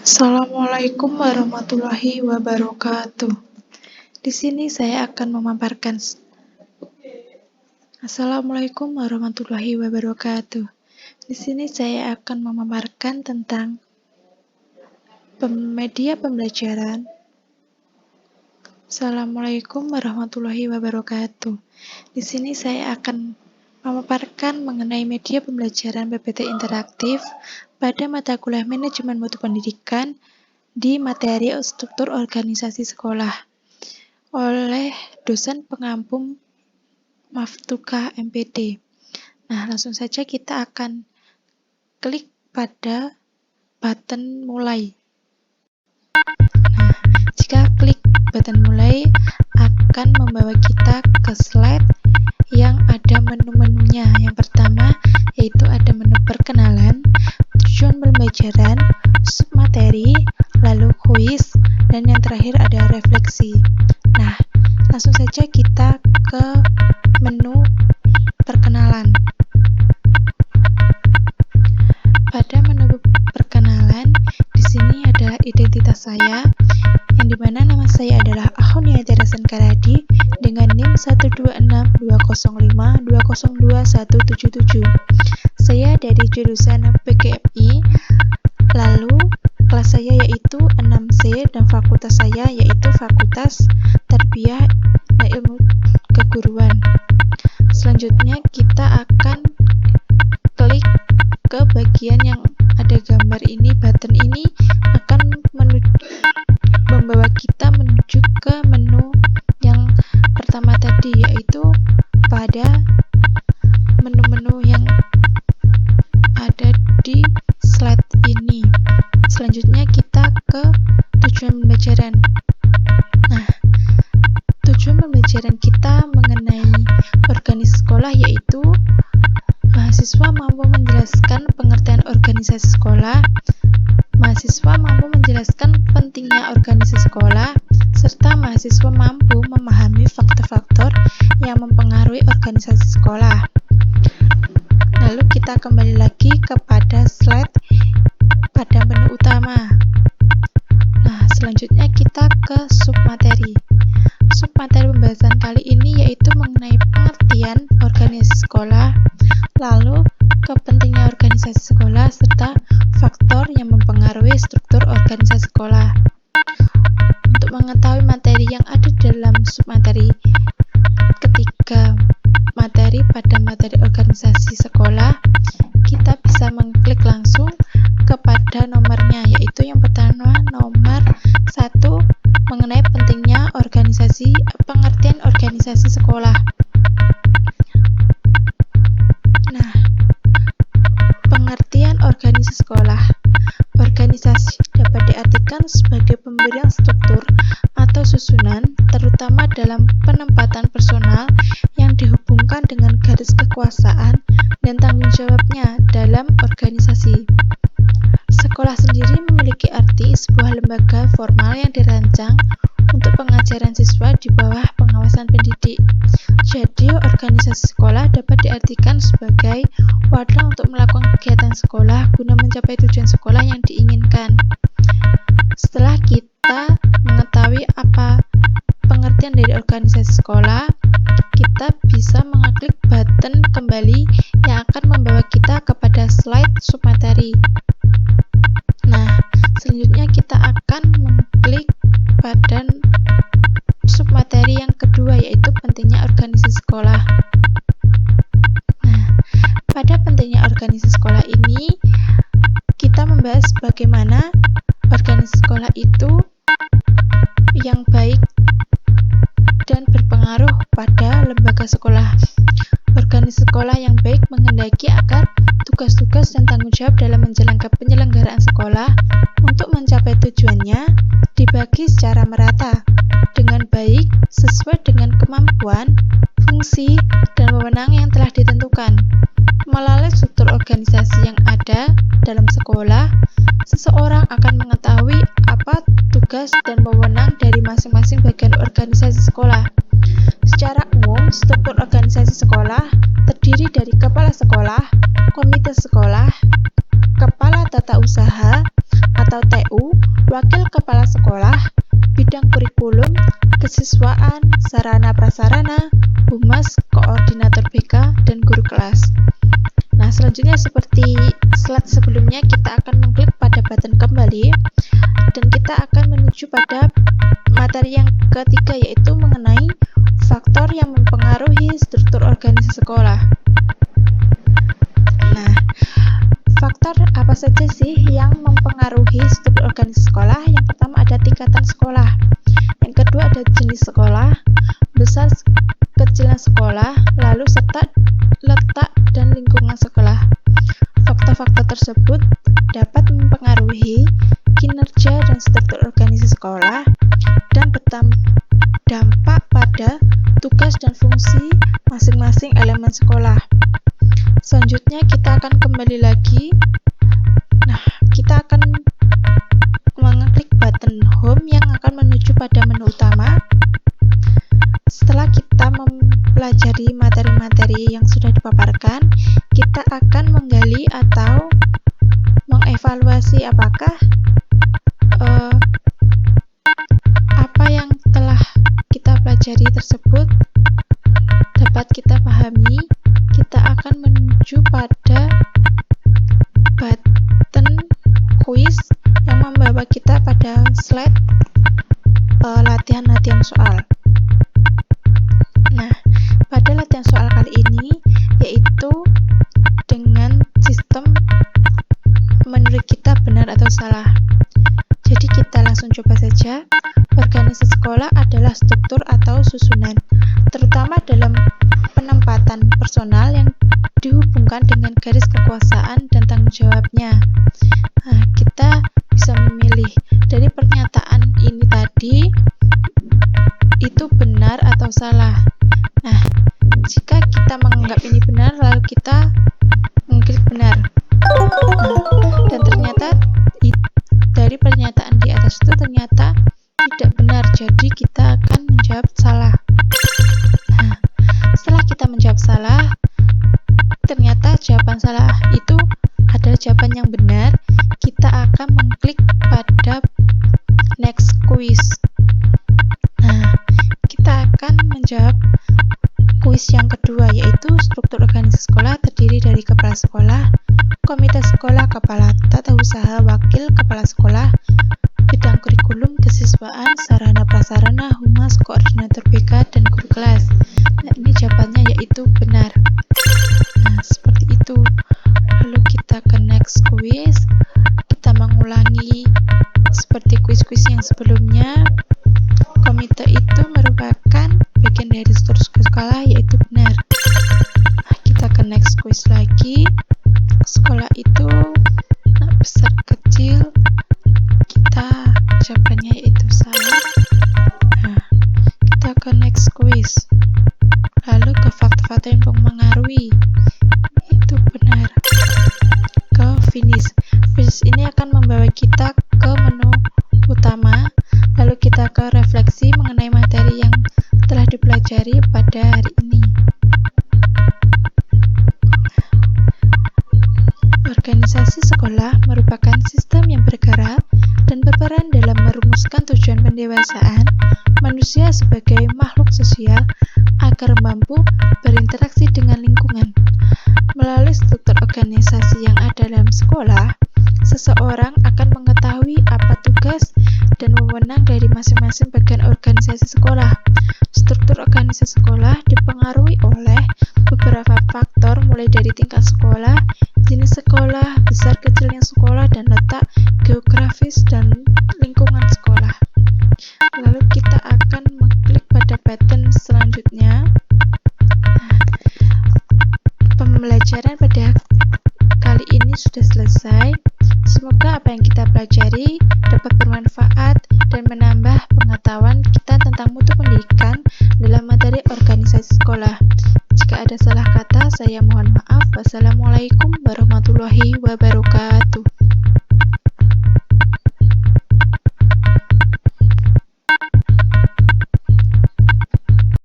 Assalamualaikum warahmatullahi wabarakatuh. Di sini saya akan memaparkan Assalamualaikum warahmatullahi wabarakatuh. Di sini saya akan memaparkan tentang media pembelajaran. Assalamualaikum warahmatullahi wabarakatuh. Di sini saya akan memaparkan mengenai media pembelajaran PPT interaktif pada mata kuliah Manajemen Mutu Pendidikan di materi struktur organisasi sekolah oleh dosen pengampu Maftuka MPD. Nah, langsung saja kita akan klik pada button mulai. Nah, jika klik button mulai akan membawa kita ke slide yang ada menu-menunya. Yang pertama yaitu ada menu perkenalan, tujuan pembelajaran, submateri, lalu kuis, dan yang terakhir ada refleksi. Nah, langsung saja kita ke menu perkenalan. Pada menu perkenalan, di sini ada identitas saya, yang dimana nama saya adalah Ahonia Terasan Karadi dengan NIM 1262052021777. Saya dari jurusan PGMI, lalu kelas saya yaitu 6C dan fakultas saya yaitu Fakultas Tarbiyah dan Ilmu Keguruan. Selanjutnya kita akan klik ke bagian yang ada gambar ini. Button ini akan membawa kita menuju ke menu yang pertama tadi, yaitu pada menu-menu yang ada di slide ini. Selanjutnya kita ke tujuan pembelajaran. Nah, tujuan pembelajaran kita mengenai organisasi sekolah yaitu mahasiswa mampu menjelaskan pengertian organisasi sekolah, mahasiswa mampu menjelaskan pentingnya organisasi sekolah, serta mahasiswa mampu memahami faktor-faktor yang mempengaruhi organisasi sekolah. Lalu kita kembali lagi kepada slide pada menu utama. Nah, selanjutnya kita ke submateri. Submateri pembahasan kali ini yaitu mengenai pengertian organisasi sekolah, lalu kepentingan organisasi sekolah, serta faktor yang mempengaruhi struktur organisasi sekolah. Untuk mengetahui materi yang ada dalam submateri ketiga materi pada materi organisasi sekolah, kita bisa mengklik langsung kepada nomornya, yaitu yang pertama nomor 1 mengenai pentingnya pengertian organisasi sekolah. Nah, pengertian organisasi sekolah. Organisasi dapat diartikan sebagai pemberian struktur atau susunan, terutama dalam penempatan personal yang dihubungkan dengan garis kekuasaan dan tanggung jawabnya dalam organisasi. Sekolah sendiri memiliki arti sebuah lembaga formal yang dirancang untuk pengajaran siswa di bawah pengawasan pendidik. Jadi, organisasi sekolah dapat diartikan sebagai wadah untuk melakukan kegiatan sekolah guna mencapai tujuan sekolah yang diinginkan. Setelah kita mengetahui apa pengertian dari organisasi sekolah, kita bisa mengklik button kembali yang akan membawa kita kepada slide submateri. Nah, selanjutnya kita akan mengklik pada submateri yang kedua, yaitu pentingnya organisasi sekolah. Nah, pada pentingnya organisasi sekolah ini, kita membahas bagaimana organisasi sekolah itu yang baik dan berpengaruh pada lembaga sekolah. Organisasi sekolah yang baik menghendaki agar tugas-tugas dan tanggung jawab dalam menjalankan penyelenggaraan sekolah untuk mencapai tujuannya dibagi secara merata dengan baik sesuai dengan kemampuan, fungsi, dan wewenang yang telah ditentukan. Melalui struktur organisasi yang ada dalam sekolah, seseorang akan mengetahui apa tugas dan wewenang dari masing-masing bagian organisasi sekolah. Secara umum, struktur organisasi sekolah terdiri dari kepala sekolah, komite sekolah, kepala tata usaha atau TU, sarana prasarana, humas, koordinator BK, dan guru kelas. Nah, selanjutnya seperti slide sebelumnya, kita akan mengklik pada button kembali dan kita akan menuju pada materi yang ketiga, yaitu mengenai faktor yang mempengaruhi struktur organisasi sekolah. Nah, faktor apa saja sih yang mempengaruhi struktur organisasi sekolah? Yang pertama ada tingkatan sekolah, yang kedua ada jenis sekolah, besar kecilan sekolah, lalu serta letak dan lingkungan sekolah. Faktor-faktor tersebut dapat mempengaruhi kinerja dan struktur organisasi sekolah dan berdampak pada tugas dan fungsi masing-masing elemen sekolah. Selanjutnya kita akan kembali lagi. Nah, kita akan mengklik button home yang akan menuju pada menu utama. Setelah kita mempelajari materi-materi yang sudah dipaparkan, kita akan menggali atau mengevaluasi apakah apa yang telah kita pelajari tersebut dapat kita pahami. Kita akan menuju pada button quiz yang membawa kita pada slide latihan-latihan soal. Nah, pada latihan soal kali ini yaitu dengan sistem menurut kita benar atau salah. Jadi kita langsung coba saja. Organisasi sekolah adalah struktur atau susunan, terutama dalam penempatan personal yang dihubungkan dengan garis kekuasaan dan tanggung jawabnya. Nah, kita bisa memilih dari pernyataan ini tadi itu benar atau salah. Nah, jika kita menganggap ini benar, lalu kita mengklik benar. Dan ternyata dari pernyataan di atas itu ternyata tidak benar, jadi kita akan menjawab salah. Nah, setelah kita menjawab salah, ternyata jawaban salah itu adalah jawaban yang benar, kita akan mengklik pada next quiz. Nah, kita akan menjawab kuis yang kedua, yaitu struktur organisasi sekolah terdiri dari kepala sekolah, komite sekolah, kepala tata usaha, wakil kepala sekolah, bidang kurikulum, kesiswaan, sarana prasarana, humas, koordinator BK, dan guru kelas. Nah, ini jawabannya yaitu benar. Nah, seperti itu. Lalu kita ke next quiz. Kita mengulangi seperti kuis-kuis yang sebelumnya. Komite itu merupakan bagian dari struktur sekolah, yaitu benar. Nah, kita ke next quiz lagi. Sekolah itu besar kecil, kita jawabannya yaitu salah. Nah, kita ke next quiz. Lalu ke faktor-faktor yang mempengaruhi, itu benar. Ke finish. Finish ini akan membawa kita ke menu utama. Lalu kita ke refleksi mengenai materi yang telah dipelajari pada hari ini. Organisasi sekolah merupakan sistem yang bergerak dan berperan dalam merumuskan tujuan pendewasaan manusia sebagai makhluk sosial agar mampu berinteraksi dengan lingkungan. Melalui struktur organisasi yang ada dalam sekolah, seseorang akan mengetahui apa tugas dan wewenang dari masing-masing bagian organisasi sekolah. Struktur organisasi sekolah dipengaruhi oleh beberapa faktor, mulai dari tingkat sekolah, jenis sekolah, besar kecilnya sekolah, dan letak geografis dan lingkungan sekolah. Lalu kita akan mengklik pada button selanjutnya. Pembelajaran pada kali ini sudah selesai. Semoga apa yang kita pelajari dapat bermanfaat dan menambah pengetahuan kita tentang mutu pendidikan dalam materi organisasi sekolah. Jika ada salah kata, saya mohon maaf. Wassalamualaikum warahmatullahi wabarakatuh.